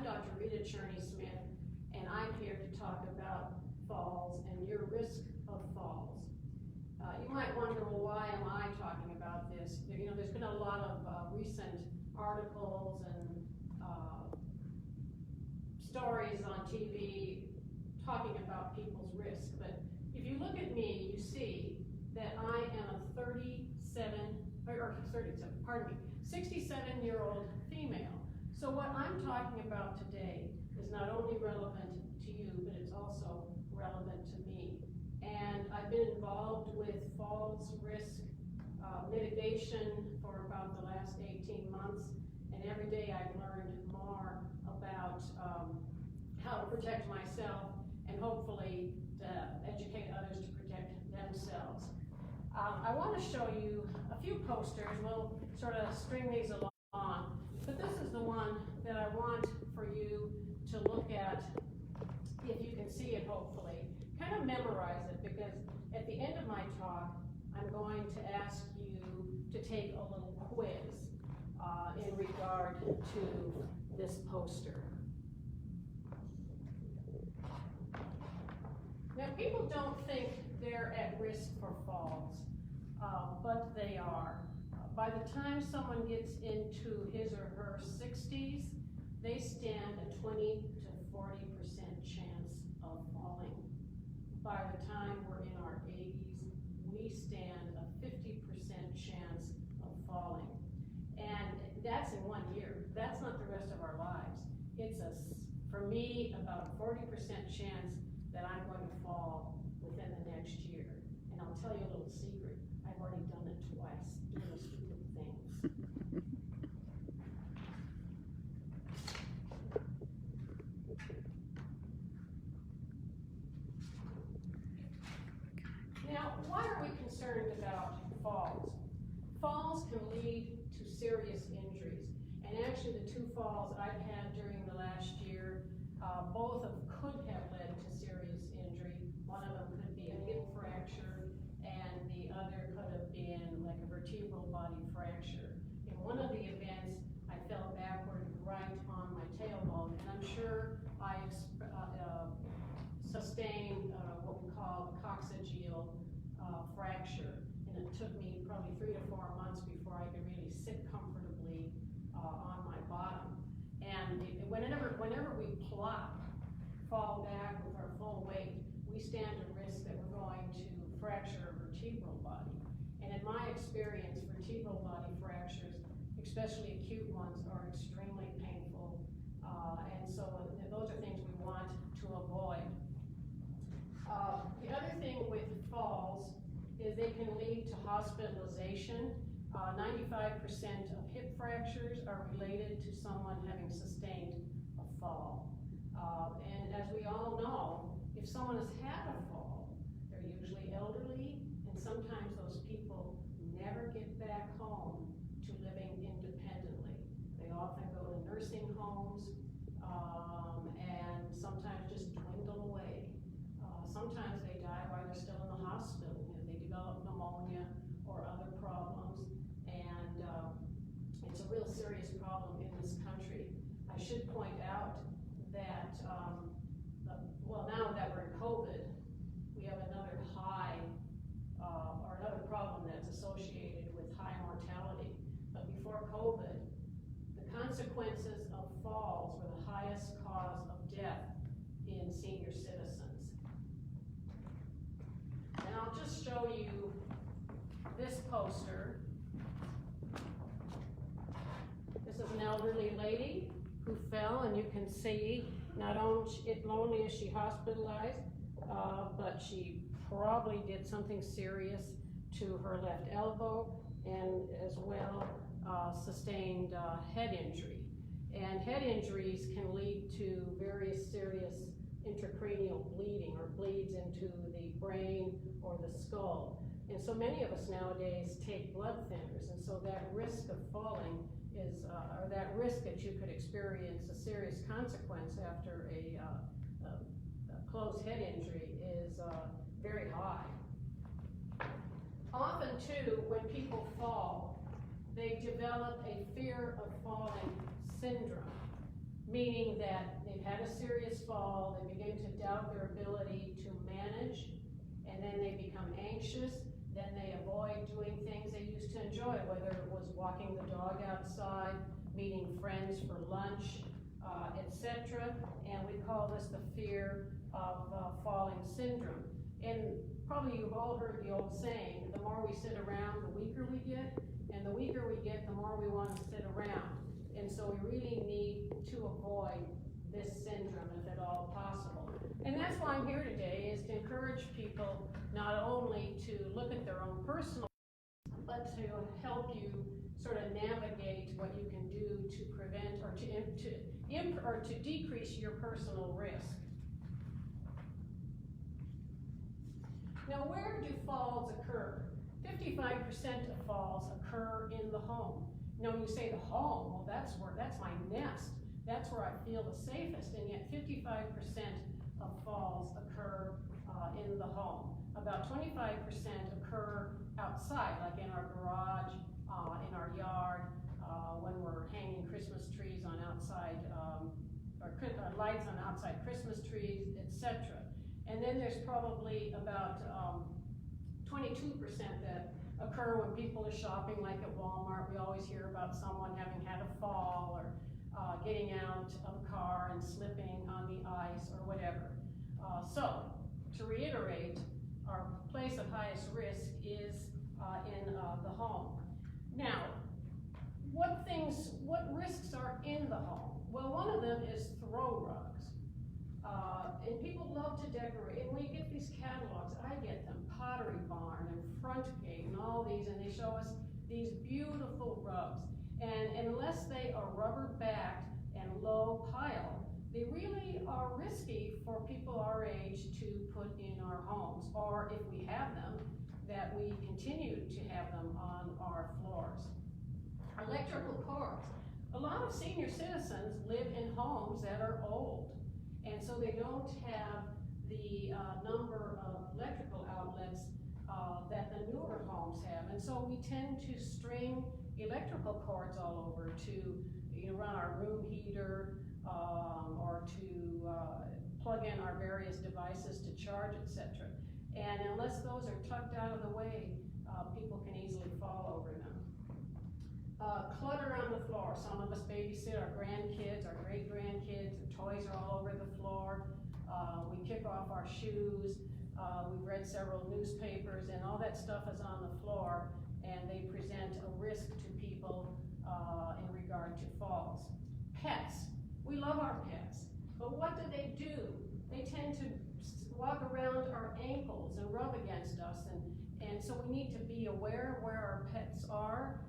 Dr. Rita Cherni-Smith, and I'm here to talk about falls and your risk of falls. You might wonder, well, why am I talking about this? You know, there's been a lot of recent articles and stories on TV talking about people's risk, but if you look at me, you see that I am a 67-year-old female. So what I'm talking about today is not only relevant to you, but it's also relevant to me. And I've been involved with falls risk mitigation for about the last 18 months, and every day I've learned more about how to protect myself and hopefully to educate others to protect themselves. I want to show you a few posters. We'll sort of string these along, but this is the one that I want for you to look at, if you can see it hopefully. Kind of memorize it, because at the end of my talk, I'm going to ask you to take a little quiz in regard to this poster. Now, people don't think they're at risk for falls, but they are. By the time someone gets into his or her 60s, they stand a 20 to 40% chance of falling. By the time we're in our 80s, we stand a 50% chance of falling. And that's in 1 year. That's not the rest of our lives. It's, for me, about a 40% chance that I'm going to fall within the next year. And I'll tell you a little secret. I've already done it twice, doing stupid things. Now, why are we concerned about falls? Falls can lead to serious injuries. And actually, the two falls I've had during the last year, both of them could have led to serious injury. One of them could be a hip fracture, and the other could have been like a vertebral body fracture. In one of the events, I fell backward right on my tailbone, and I'm sure I sustained what we call a coccygeal fracture. And it took me probably 3 to 4 months before I could really sit comfortably on my bottom. And whenever we plop, fall back with our full weight, we stand a risk that we're going to fracture a vertebral body. And in my experience, vertebral body fractures, especially acute ones, are extremely painful. And so those are things we want to avoid. The other thing with falls is they can lead to hospitalization. 95% of hip fractures are related to someone having sustained a fall. And as we all know, if someone has had a fall, they're usually elderly, and sometimes those people never get back home to living independently. They often go to nursing homes, and sometimes just dwindle away. Sometimes they die while they're still in the hospital. You know, they develop pneumonia or other problems, and it's a real serious problem in this country. I should point out that, well, now that we're in COVID, we have another high, or another problem that's associated with high mortality. But before COVID, the consequences of falls were the highest cause of death in senior citizens. And I'll just show you this poster. This is an elderly lady who fell, and you can see not only is she hospitalized, but she probably did something serious to her left elbow, and as well sustained head injury. And head injuries can lead to various serious intracranial bleeding, or bleeds into the brain or the skull. And so many of us nowadays take blood thinners, and so that risk of falling is, or that risk that you could experience a serious consequence after a closed head injury is very high. Often too, when people fall, they develop a fear of falling syndrome. meaning that they've had a serious fall, they begin to doubt their ability to manage, and then they become anxious, then they avoid doing things they used to enjoy, whether it was walking the dog outside, meeting friends for lunch, etc. And we call this the fear of falling syndrome. And probably you've all heard the old saying, the more we sit around, the weaker we get, and the weaker we get, the more we want to sit around. And so we really need to avoid this syndrome if at all possible. And that's why I'm here today, is to encourage people not only to look at their own personal, but to help you sort of navigate what you can do to prevent or to decrease your personal risk. Now, where do falls occur? 55% of falls occur in the home. Now, when you say the home, well, that's my nest. That's where I feel the safest, and yet 55% of falls occur in the home. About 25% occur outside, like in our garage, in our yard, when we're hanging Christmas trees on outside, or lights on outside Christmas trees, etc. And then there's probably about 22% that occur when people are shopping, like at Walmart. We always hear about someone having had a fall, or getting out of a car and slipping on the ice or whatever. So, to reiterate, our place of highest risk is in the home. Now, what risks are in the home? Well, one of them is throw rugs. And people love to decorate, and we get these catalogs, I get them, Pottery Barn and Front Gate and all these, and they show us these beautiful rugs. And unless they are rubber backed and low pile, they really are risky for people our age to put in our homes, or if we have them, that we continue to have them on our floors. Electrical cords. A lot of senior citizens live in homes that are old, and so they don't have the number of electrical outlets that the newer homes have. And so we tend to string electrical cords all over to run our room heater, or to plug in our various devices to charge, etc. And unless those are tucked out of the way, people can easily fall over them. Clutter on the floor. Some of us babysit our grandkids, our great-grandkids. Their toys are all over the floor. We kick off our shoes. We've read several newspapers, and all that stuff is on the floor, and they present a risk to people in regard to falls. Pets. We love our pets, but what do? They tend to walk around our ankles and rub against us, and so we need to be aware of where our pets are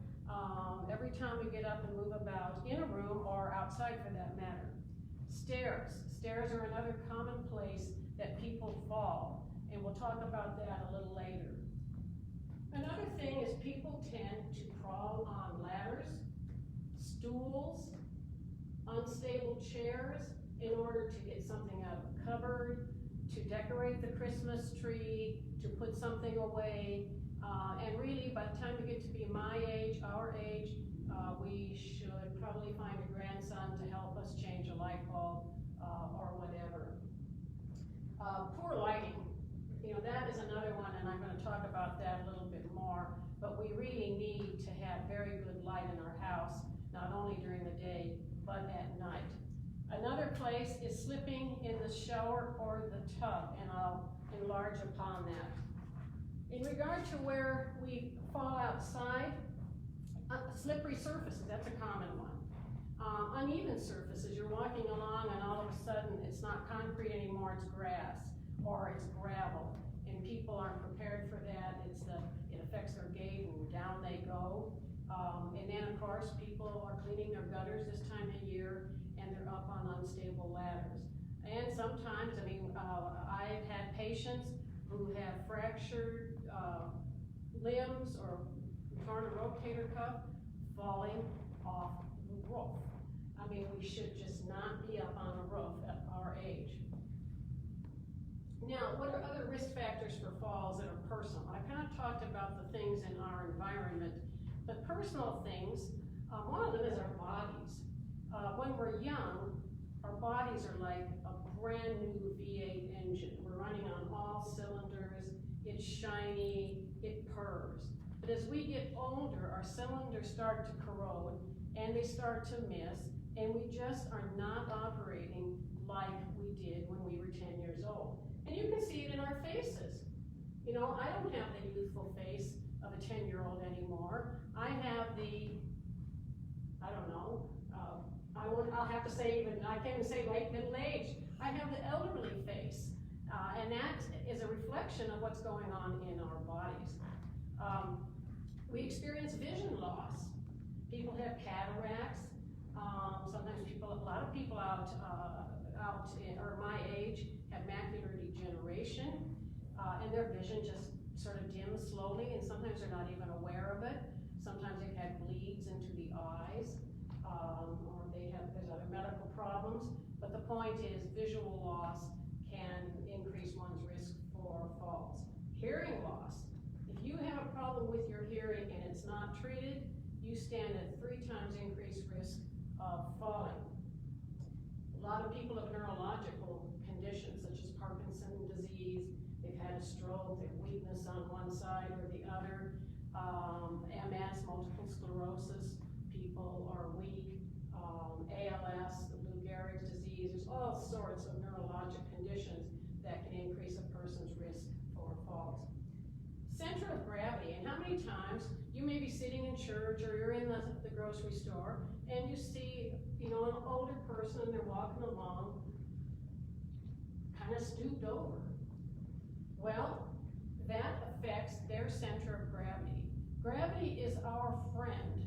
every time we get up and move about in a room or outside for that matter. Stairs. Stairs are another common place that people fall, and we'll talk about that a little later. Another thing is people tend to crawl on ladders, stools, unstable chairs in order to get something out of a cupboard, to decorate the Christmas tree, to put something away. And really, by the time we get to be my age, our age, we should probably find a grandson to help us change a light bulb or whatever. Poor lighting. That is another one, and I'm going to talk about that a little bit more. But we really need to have very good light in our house, not only during the day, but at night. Another place is slipping in the shower or the tub, and I'll enlarge upon that. In regard to where we fall outside, slippery surfaces, that's a common one. Uneven surfaces, you're walking along and all of a sudden it's not concrete anymore, it's grass or it's gravel, and people aren't prepared for that. It affects their gait and down they go. And then of course people are cleaning their gutters this time of year and they're up on unstable ladders. And sometimes, I've had patients who have fractured limbs or torn a rotator cuff falling off the roof. We should just not be up on a roof at our age. Now, what are other risk factors for falls that are personal? I kind of talked about the things in our environment, but personal things, one of them is our bodies. When we're young, bodies are like a brand new V8 engine. We're running on all cylinders, it's shiny, it purrs. But as we get older, our cylinders start to corrode, and they start to miss, and we just are not operating like we did when we were 10 years old. And you can see it in our faces. You know, I don't have the youthful face of a 10-year-old anymore. I have the, I don't know, I'll have to say even, I can't even say late middle age. I have the elderly face. And that is a reflection of what's going on in our bodies. We experience vision loss. People have cataracts. Sometimes a lot of people or my age have macular degeneration, and their vision just sort of dims slowly, and sometimes they're not even aware of it. Sometimes they've had bleeds into the eyes, or there's other medical problems. But the point is, visual loss can increase one's risk for falls. Hearing loss. If you have a problem with your hearing and it's not treated, you stand at 3 times increased risk of falling. A lot of people have neurological conditions such as Parkinson's disease. They've had a stroke, they have weakness on one side or the other. MS, multiple sclerosis, people are weak. ALS, the Lou Gehrig's disease, there's all sorts of neurologic conditions that can increase a person's risk for falls. Center of gravity, and how many times you may be sitting in church or you're in the grocery store and you see, you know, an older person and they're walking along kind of stooped over. Well, that affects their center of gravity. Gravity is our friend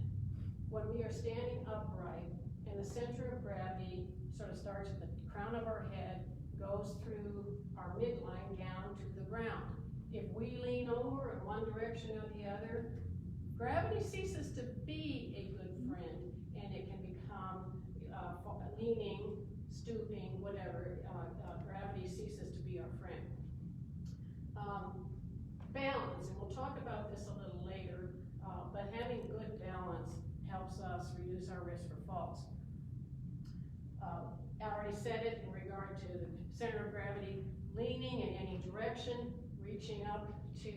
when we are standing upright, and the center of gravity sort of starts at the crown of our head, goes through our midline down to the ground. If we lean over in one direction or the other, gravity ceases to be a good friend, and it can become leaning, stooping, whatever. Gravity ceases to be our friend. Balance, and we'll talk about this a little later, but having good balance helps us reduce our risk for falls. I already said it in regard to the center of gravity, leaning in any direction, reaching up to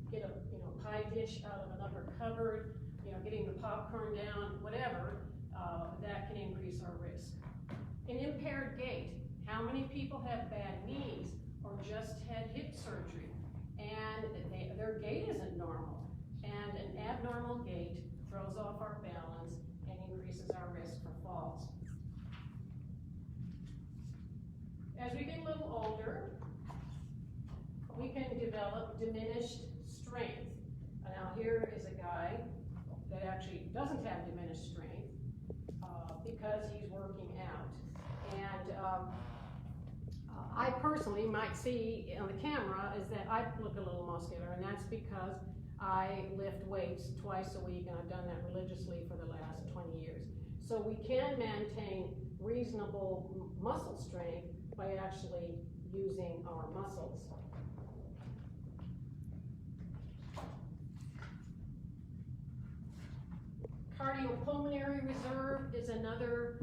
get a pie dish out of another cupboard, getting the popcorn down, whatever, that can increase our risk. An impaired gait. How many people have bad knees or just had hip surgery and their gait isn't normal? And an abnormal gait throws off our balance and increases our risk for falls. As we get a little older, we can develop diminished strength. Now here is a guy that actually doesn't have diminished strength because he's working out. And I personally might see on the camera is that I look a little muscular, and that's because I lift weights twice a week, and I've done that religiously for the last 20 years. So we can maintain reasonable muscle strength by actually using our muscles. Cardiopulmonary reserve is another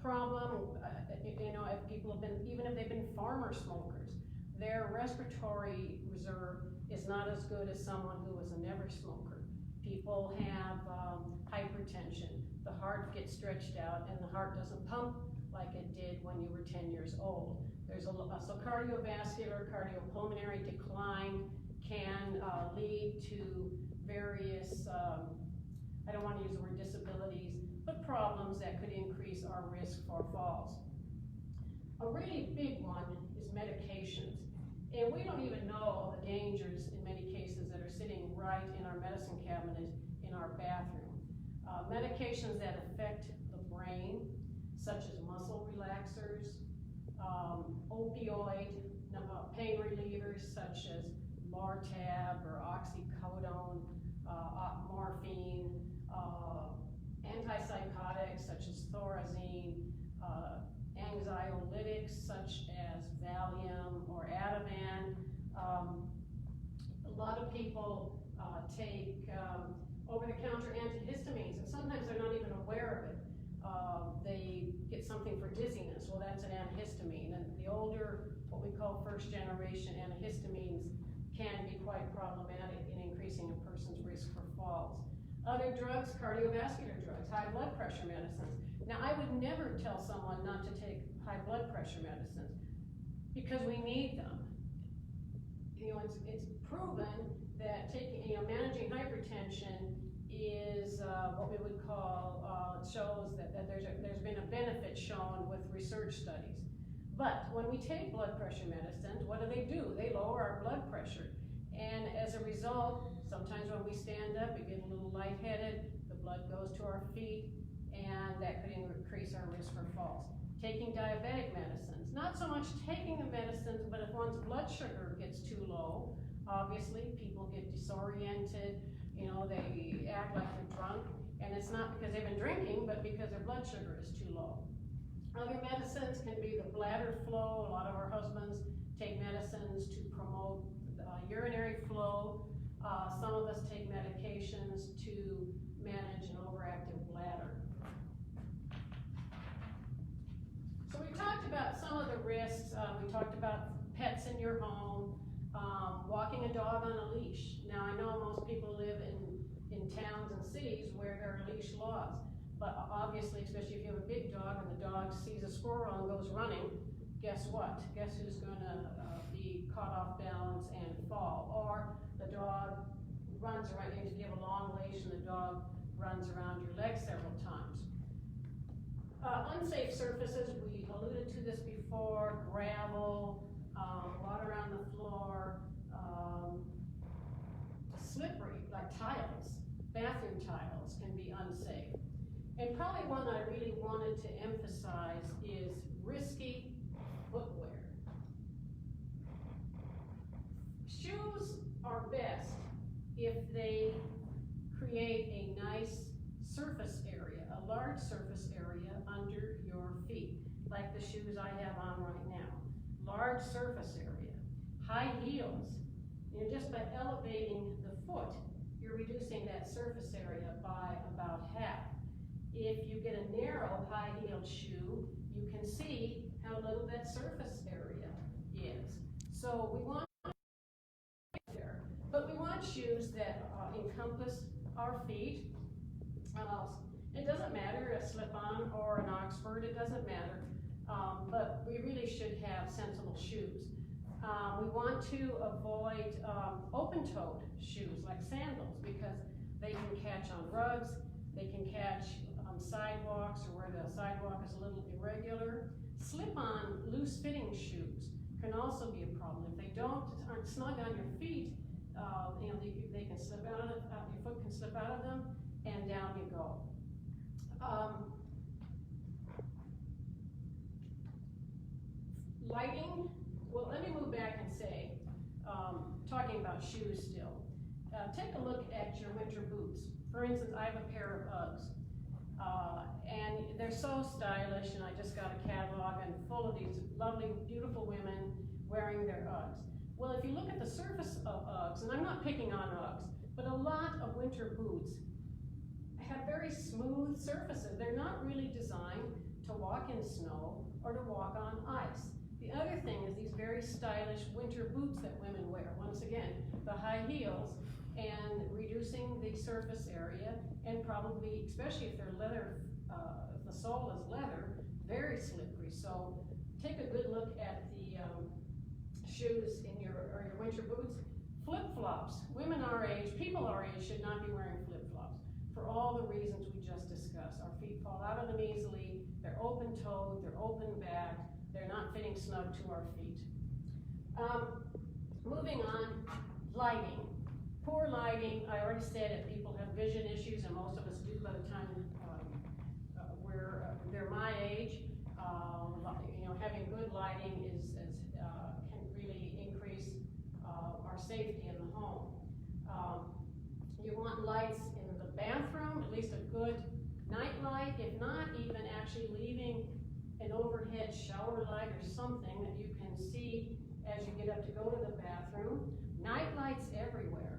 problem. If people have been, even if they've been farmer smokers, their respiratory reserve is not as good as someone who was a never smoker. People have hypertension. The heart gets stretched out and the heart doesn't pump like it did when you were 10 years old. There's so cardiovascular, cardiopulmonary decline can lead to various, I don't want to use the word disabilities, but problems that could increase our risk for falls. A really big one is medications. And we don't even know the dangers in many cases that are sitting right in our medicine cabinet in our bathroom. Medications that affect the brain, such as muscle relaxers, opioid, pain relievers such as Lortab or oxycodone, morphine, antipsychotics such as Thorazine, anxiolytics such as Valium or Ativan. A lot of people take over-the-counter antihistamines, and sometimes they're not even aware of it. They get something for dizziness. that's an antihistamine. And the older, what we call first generation antihistamines can be quite problematic in increasing a person's risk for falls. Other drugs, cardiovascular drugs, high blood pressure medicines. Now, I would never tell someone not to take high blood pressure medicines because we need them. You know, it's proven that managing hypertension is what we would call, shows that there's been a benefit shown with research studies. But when we take blood pressure medicines, what do? They lower our blood pressure. And as a result, sometimes when we stand up, we get a little lightheaded, the blood goes to our feet, and that could increase our risk for falls. Taking diabetic medicines, not so much taking the medicines, but if one's blood sugar gets too low, obviously people get disoriented, you know, they act like they're drunk, and it's not because they've been drinking, but because their blood sugar is too low. Other medicines can be the bladder flow. A lot of our husbands take medicines to promote urinary flow. Some of us take medications to manage an overactive bladder. So we talked about some of the risks. We talked about pets in your home, walking a dog on a leash. Now, I know most people live in towns and cities where there are leash laws, but obviously, especially if you have a big dog and the dog sees a squirrel and goes running, guess what? Guess who's gonna be caught off balance and fall? Or the dog runs around, if you have a long leash and the dog runs around your leg several times. Unsafe surfaces, we alluded to this before, gravel, water on the floor, slippery, like tiles, bathroom tiles can be unsafe. And probably one I really wanted to emphasize is risky footwear. Shoes are best if they create a nice surface area, a large surface area under your feet, like the shoes I have on right now. Large surface area. High heels, you know, just by elevating the foot, you're reducing that surface area by about half. If you get a narrow high-heeled shoe, you can see how little that surface area is. So we want there, but we want shoes that encompass our feet. It doesn't matter, a slip-on or an Oxford, it doesn't matter, but we really should have sensible shoes. We want to avoid open-toed shoes like sandals because they can catch on rugs, they can catch on sidewalks or where the sidewalk is a little irregular. Slip-on, loose-fitting shoes can also be a problem. If they aren't snug on your feet, you know, they can slip out of your foot can slip out of them, and down you go. Lighting, well, let me move back and say, talking about shoes still, take a look at your winter boots. For instance, I have a pair of Uggs, and they're so stylish, and I just got a catalog and full of these lovely, beautiful women wearing their Uggs. Well, if you look at the surface of Uggs, and I'm not picking on Uggs, but a lot of winter boots have very smooth surfaces. They're not really designed to walk in snow or to walk on ice. The other thing is these very stylish winter boots that women wear. Once again, the high heels and reducing the surface area, and probably, especially if they're leather, if the sole is leather, very slippery. So take a good look at the shoes in your winter boots. Flip-flops. Women our age, people our age should not be wearing flip-flops for all the reasons we just discussed. Our feet fall out of them easily, they're open-toed, they're open-backed, they're not fitting snug to our feet. Moving on, lighting. Poor lighting, I already said it, people have vision issues, and most of us do by the time they're my age. You know, having good lighting can really increase our safety in the home. You want lights in the bathroom, at least a good night light, if not even actually leaving an overhead shower light or something that you can see as you get up to go to the bathroom. Night lights everywhere.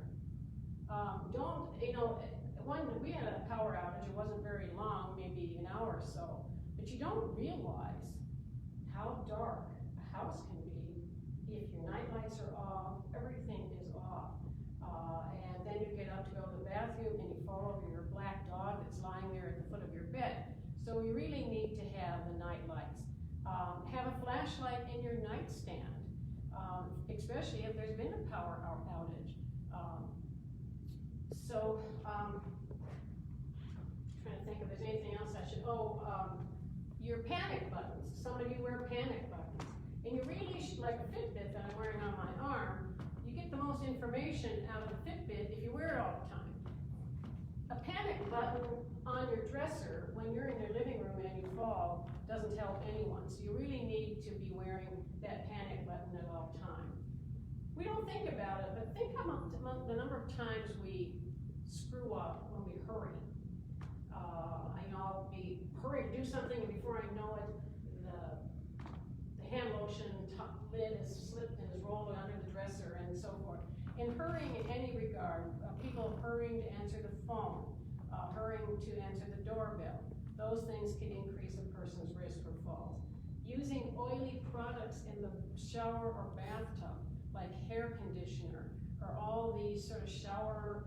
We had a power outage, it wasn't very long, maybe an hour or so, but you don't realize how dark a house can be if your night lights are off, everything is off. And then you get up to go to the bathroom and you fall over your black dog that's lying there at the foot of your bed. So we really need to have the night lights. Have a flashlight in your nightstand, especially if there's been a power outage. Trying to think if there's anything else I should, your panic buttons. Some of you wear panic buttons. And you really should, like a Fitbit that I'm wearing on my arm, you get the most information out of the Fitbit if you wear it all the time. A panic button on your dresser when you're in your living room and you fall doesn't help anyone. So you really need to be wearing that panic button at all times. We don't think about it, but think about the number of times we screw up when we hurry. I'll be hurrying to do something, and before I know it, the hand lotion lid has slipped and is rolled under the dresser and so forth. And hurrying in any regard, people hurrying to answer the phone, hurrying to answer the doorbell, those things can increase a person's risk for falls. Using oily products in the shower or bathtub, like hair conditioner, or all these sort of shower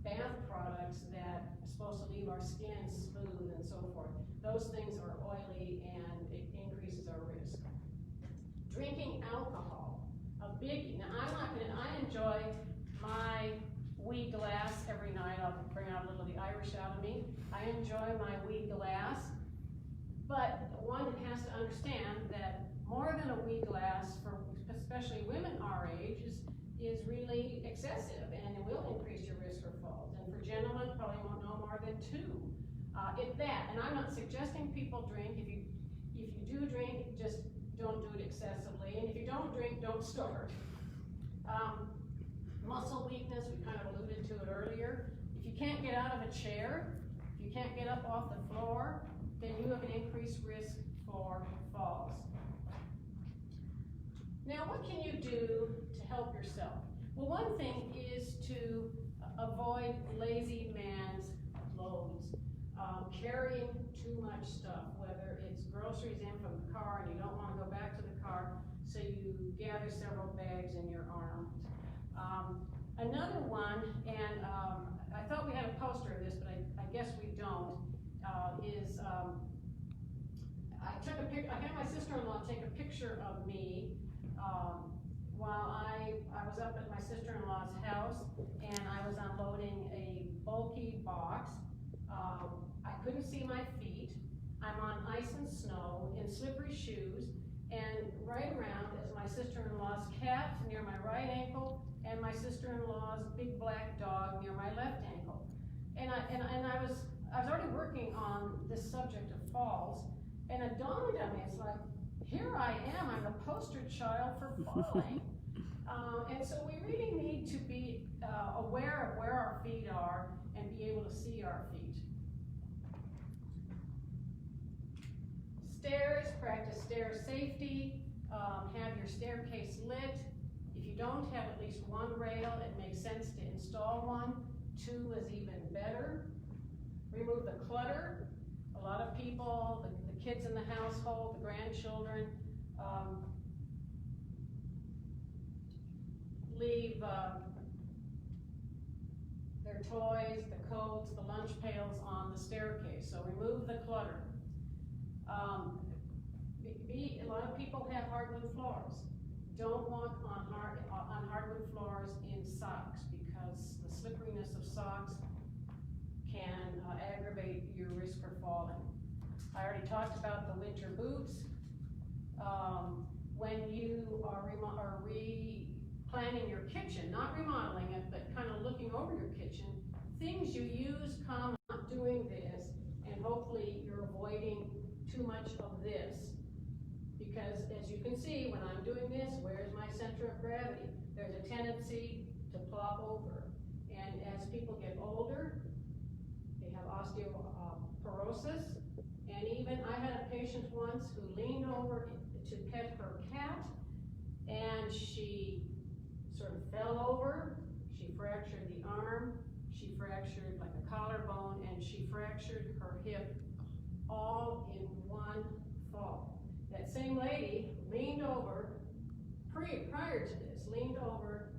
bath products that are supposed to leave our skin smooth and so forth. Those things are oily and it increases our risk. Drinking alcohol, a biggie. Now I enjoy my wee glass every night. I'll bring out a little of the Irish out of me. I enjoy my wee glass, but one has to understand that more than a wee glass, for especially women our age, is really excessive, and it will increase your risk for falls. And for gentlemen, probably won't know more than 2. If that, and I'm not suggesting people drink. If you do drink, just don't do it excessively. And if you don't drink, don't start. Muscle weakness, we kind of alluded to it earlier. If you can't get out of a chair, if you can't get up off the floor, then you have an increased risk for falls. Now, what can you do to help yourself? Well, one thing is to avoid lazy man's loads. Carrying too much stuff, whether it's groceries in from the car and you don't want to go back to the car, so you gather several bags in your arms. Another one, and I thought we had a poster of this, but I guess we don't, is I had my sister-in-law take a picture of me while I was up at my sister-in-law's house, and I was unloading a bulky box. I couldn't see my feet. I'm on ice and snow in slippery shoes, and right around is my sister-in-law's cat near my right ankle, and my sister-in-law's big black dog near my left ankle. And I was already working on this subject of falls, and it dawned on me, it's like, here I am, I'm the poster child for falling. And so we really need to be aware of where our feet are and be able to see our feet. Stairs, practice stair safety, have your staircase lit. If you don't have at least one rail, it makes sense to install one. 2 is even better. Remove the clutter. A lot of people, the kids in the household, the grandchildren, leave their toys, the coats, the lunch pails on the staircase. So remove the clutter. A lot of people have hardwood floors. Don't walk on hardwood floors in socks, because the slipperiness of socks can aggravate your risk for falling. I already talked about the winter boots. When you are replanning your kitchen, not remodeling it, but kind of looking over your kitchen, things you use come out doing this, and hopefully you're avoiding too much of this. Because as you can see, when I'm doing this, where's my center of gravity? There's a tendency to plop over. And as people get older, they have osteoporosis. And even I had a patient once who leaned over to pet her cat, and she sort of fell over. She fractured the arm, she fractured like a collarbone, and she fractured her hip all in one fall. That same lady leaned over, prior to this, leaned over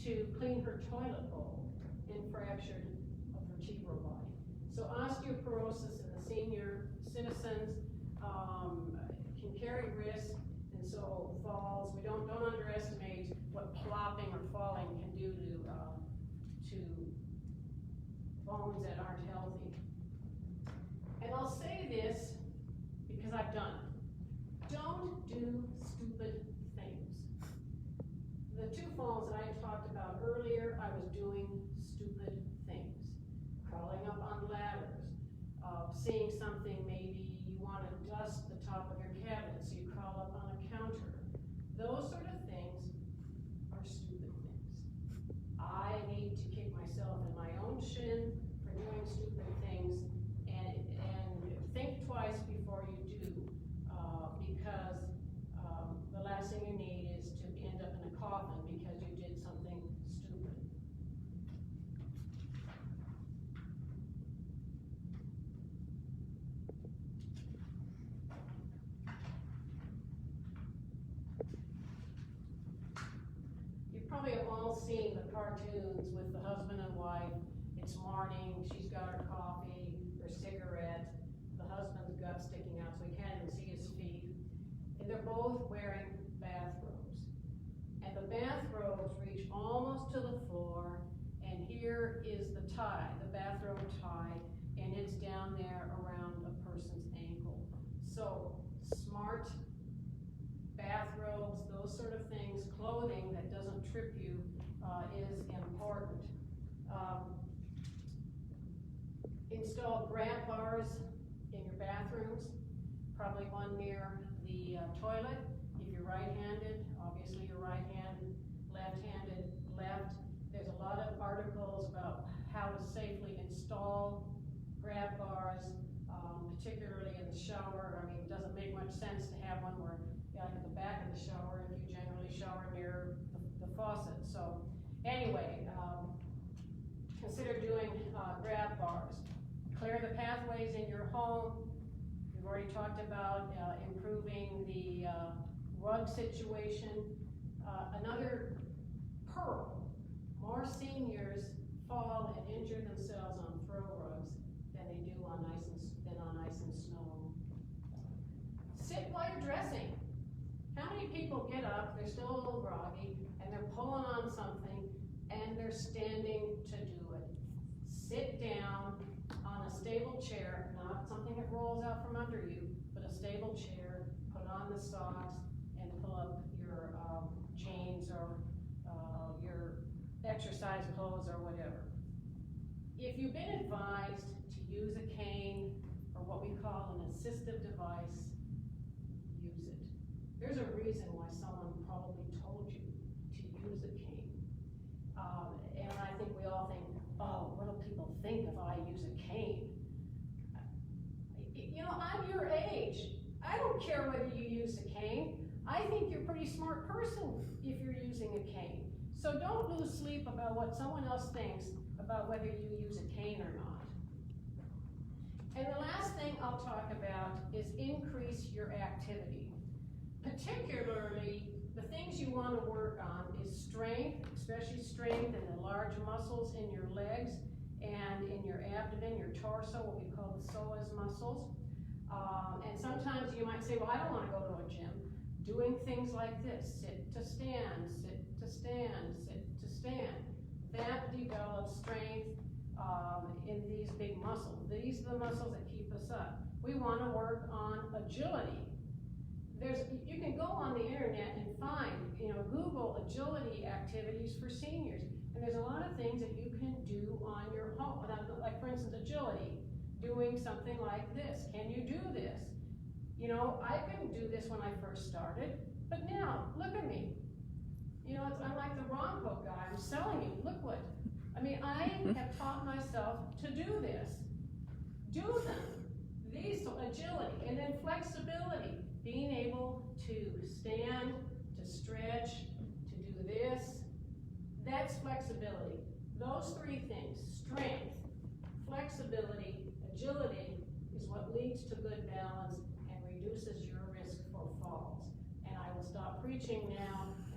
to clean her toilet bowl and fractured a vertebral body. So osteoporosis in the senior citizens can carry risk, and so falls, we don't underestimate what plopping or falling can do to bones that aren't healthy. And I'll say this because I've done it. Don't do stupid things. The two falls that I talked about earlier, I was doing stupid things. Crawling up on ladders, seeing something, maybe you want to dust the top of your cabinet, so you crawl up on a counter. Those sort of things are stupid things. I need to kick myself in my own shin for doing stupid things, and think twice before you do, because the last thing you need is to end up in a coffin because you did something stupid. You probably have all seen the cartoons with the husband and wife. It's morning, she's got her coffee, her cigarette, the husband's gut sticking out so he can't even see his feet. And they're both wearing bathrobes. And the bathrobes reach almost to the floor, and here is the tie, the bathrobe tie, and it's down there around a person's ankle. So smart bathrobes, those sort of things, clothing that doesn't trip you is important. Install grab bars in your bathrooms, probably one near the toilet. If you're right-handed, obviously you're right-handed, left-handed, left. There's a lot of articles about how to safely install grab bars, particularly in the shower. I mean, it doesn't make much sense to have one where like at the back of the shower if you generally shower near the faucet. So anyway, consider doing grab bars. Clear the pathways in your home. We've already talked about improving the rug situation. Another pearl, more seniors fall and injure themselves on throw rugs than they do on ice and snow. Sit while you're dressing. How many people get up, they're still a little groggy, and they're pulling on something, and they're standing to do it? Sit down on a stable chair, not something that rolls out from under you, but a stable chair, put on the socks, and pull up your jeans or your exercise clothes or whatever. If you've been advised to use a cane or what we call an assistive device, use it. There's a reason why someone probably told you to use a cane. And I think we all think, oh, what do people think if I use a cane? You know, I'm your age. I don't care whether you use a cane. I think you're a pretty smart person if you're using a cane. So don't lose sleep about what someone else thinks about whether you use a cane or not. And the last thing I'll talk about is increase your activity. Particularly, the things you want to work on is strength, especially strength in the large muscles in your legs and in your abdomen, your torso, what we call the psoas muscles. And sometimes you might say, well, I don't want to go to a gym. Doing things like this, sit to stand, sit to stand, sit to stand. That develops strength in these big muscles. These are the muscles that keep us up. We want to work on agility. You can go on the internet and find, Google agility activities for seniors. And there's a lot of things that you can do on your home. Like, for instance, agility. Doing something like this. Can you do this? I couldn't do this when I first started, but now, look at me. I'm like the Ronco guy. I'm selling you. Look what. I have taught myself to do this. Do them. These, so agility. And then flexibility. Being able to stand, to stretch, to do this. That's flexibility. Those three things, strength, flexibility, agility, is what leads to good balance and reduces your risk for fall. switching now